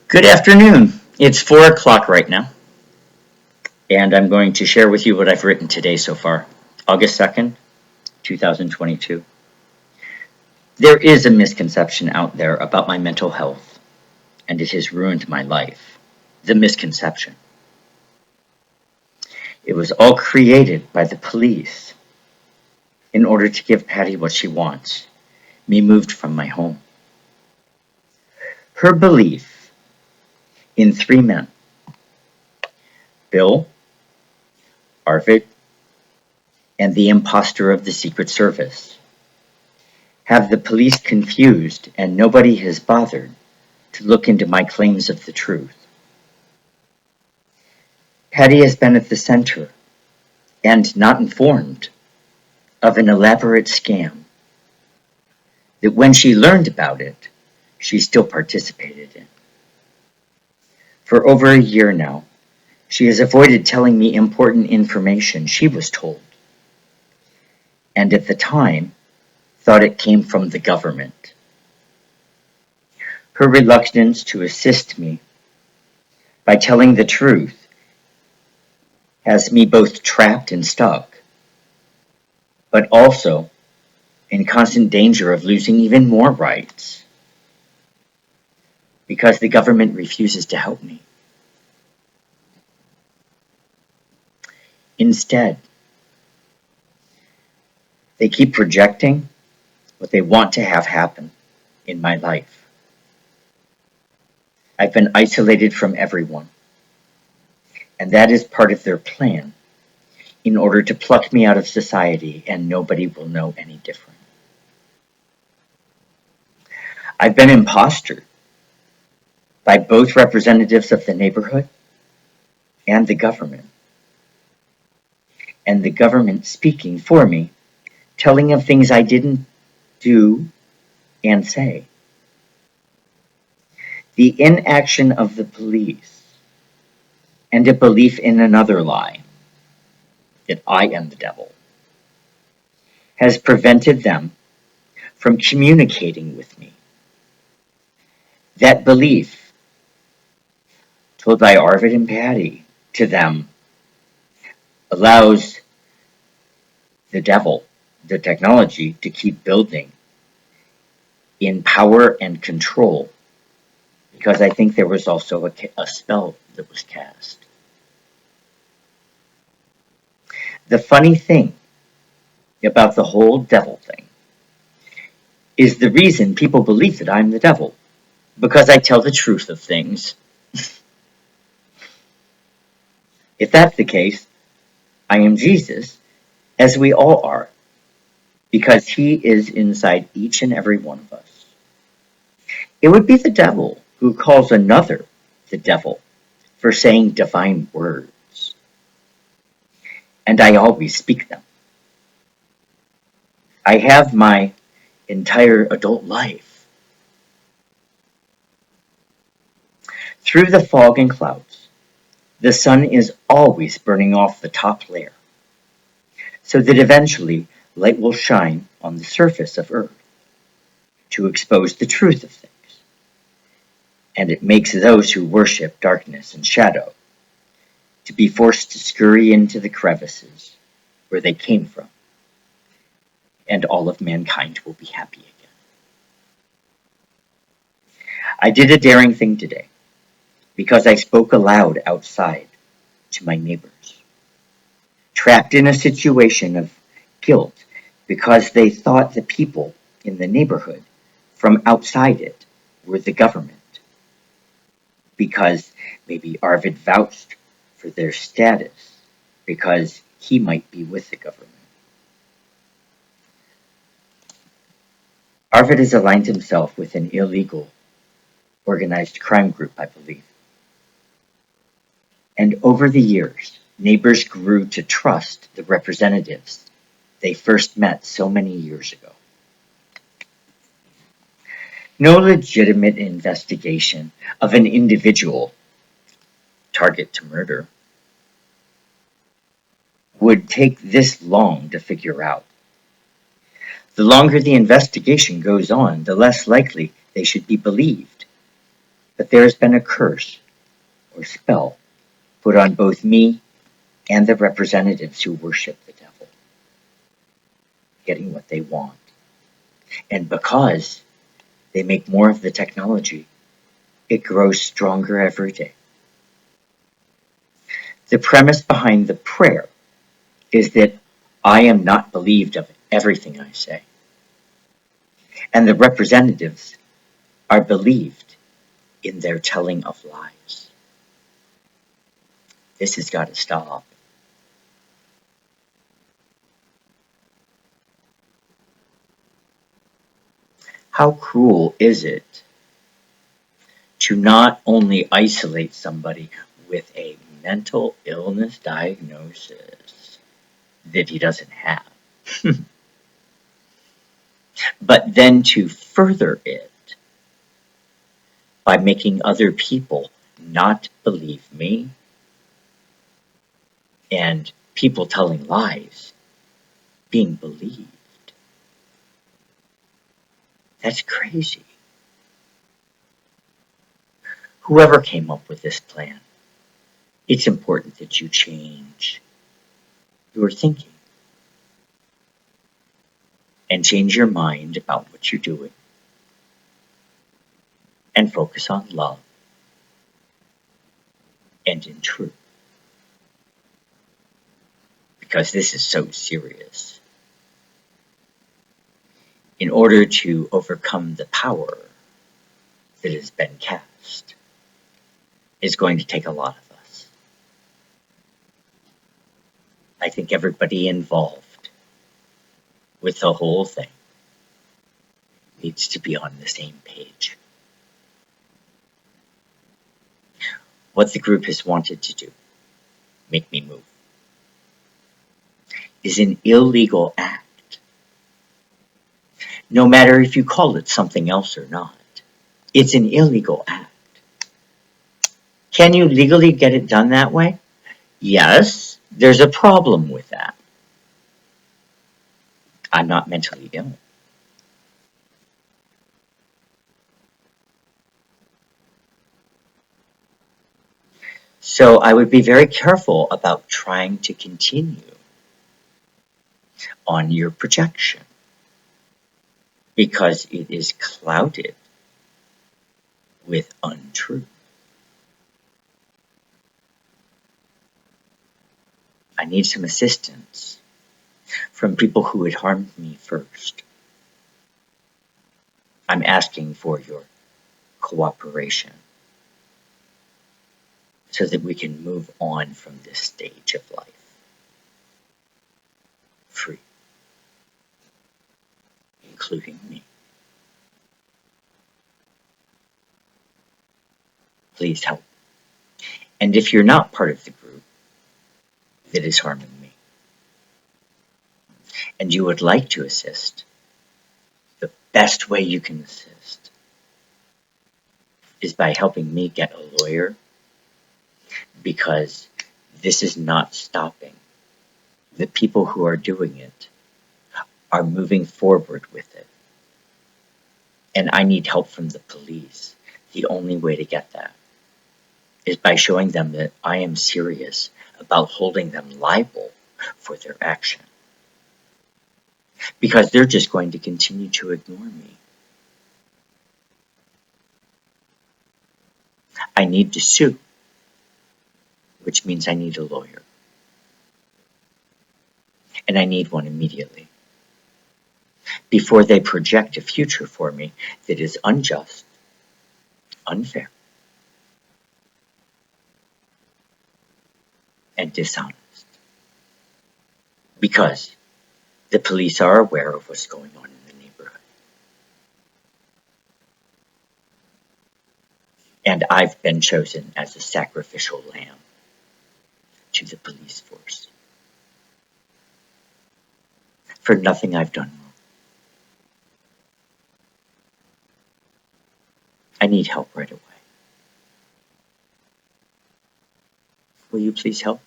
Good afternoon. It's 4 o'clock right now, and I'm going to share with you what I've written today so far. August 2nd, 2022. There is a misconception out there about my mental health, and it has ruined my life. The misconception. It was all created by the police in order to give Patty what she wants, me moved from my home. Her belief in three men, Bill, Arvid, and the imposter of the Secret Service, have the police confused, and nobody has bothered to look into my claims of the truth. Patty has been at the center, and not informed, of an elaborate scam that when she learned about it, she still participated in. For over a year now, she has avoided telling me important information she was told, and at the time, thought it came from the government. Her reluctance to assist me by telling the truth has me both trapped and stuck, but also in constant danger of losing even more rights because the government refuses to help me. Instead, they keep projecting what they want to have happen in my life. I've been isolated from everyone, and that is part of their plan in order to pluck me out of society, and nobody will know any different. I've been impostered by both representatives of the neighborhood and the government. And the government speaking for me, telling of things I didn't do and say. The inaction of the police and a belief in another lie, that I am the devil, has prevented them from communicating with me. That belief, told by Arvid and Patty to them, allows the devil, the technology, to keep building in power and control, because I think there was also a spell that was cast. The funny thing about the whole devil thing is the reason people believe that I'm the devil, because I tell the truth of things. If that's the case, I am Jesus, as we all are, because he is inside each and every one of us. It would be the devil who calls another the devil for saying divine words, and I always speak them. I have my entire adult life. Through the fog and clouds, the sun is always burning off the top layer, so that eventually light will shine on the surface of Earth to expose the truth of things. And it makes those who worship darkness and shadow to be forced to scurry into the crevices where they came from, and all of mankind will be happy again. I did a daring thing today because I spoke aloud outside to my neighbors, trapped in a situation of guilt because they thought the people in the neighborhood from outside it were the government, because maybe Arvid vouched for their status because he might be with the government. Arvid has aligned himself with an illegal, organized crime group, I believe. And over the years, neighbors grew to trust the representatives they first met so many years ago. No legitimate investigation of an individual target to murder would take this long to figure out. The longer the investigation goes on, the less likely they should be believed. But there has been a curse or spell put on both me and the representatives who worship the devil, getting what they want. And because they make more of the technology, it grows stronger every day. The premise behind the prayer is that I am not believed of everything I say, and the representatives are believed in their telling of lies. This has got to stop. How cruel is it to not only isolate somebody with a mental illness diagnosis that he doesn't have, but then to further it by making other people not believe me and people telling lies being believed. That's crazy. Whoever came up with this plan, it's important that you change your thinking and change your mind about what you're doing and focus on love and in truth, because this is so serious. In order to overcome the power that has been cast, it's going to take a lot of us. I think everybody involved with the whole thing needs to be on the same page. What the group has wanted to do, make me move, is an illegal act. No matter if you call it something else or not, it's an illegal act. Can you legally get it done that way? Yes, there's a problem with that. I'm not mentally ill. So I would be very careful about trying to continue on your projection because it is clouded with untruth. I need some assistance from people who had harmed me first. I'm asking for your cooperation so that we can move on from this stage of life free, including me. Please help. And if you're not part of the group that is harming me, and you would like to assist, the best way you can assist is by helping me get a lawyer, because this is not stopping. The people who are doing it are moving forward with it. And I need help from the police. The only way to get that is by showing them that I am serious about holding them liable for their action. Because they're just going to continue to ignore me. I need to sue, which means I need a lawyer. And I need one immediately, before they project a future for me that is unjust, unfair, and dishonest. Because the police are aware of what's going on in the neighborhood. And I've been chosen as a sacrificial lamb to the police force for nothing I've done wrong. I need help right away. Will you please help?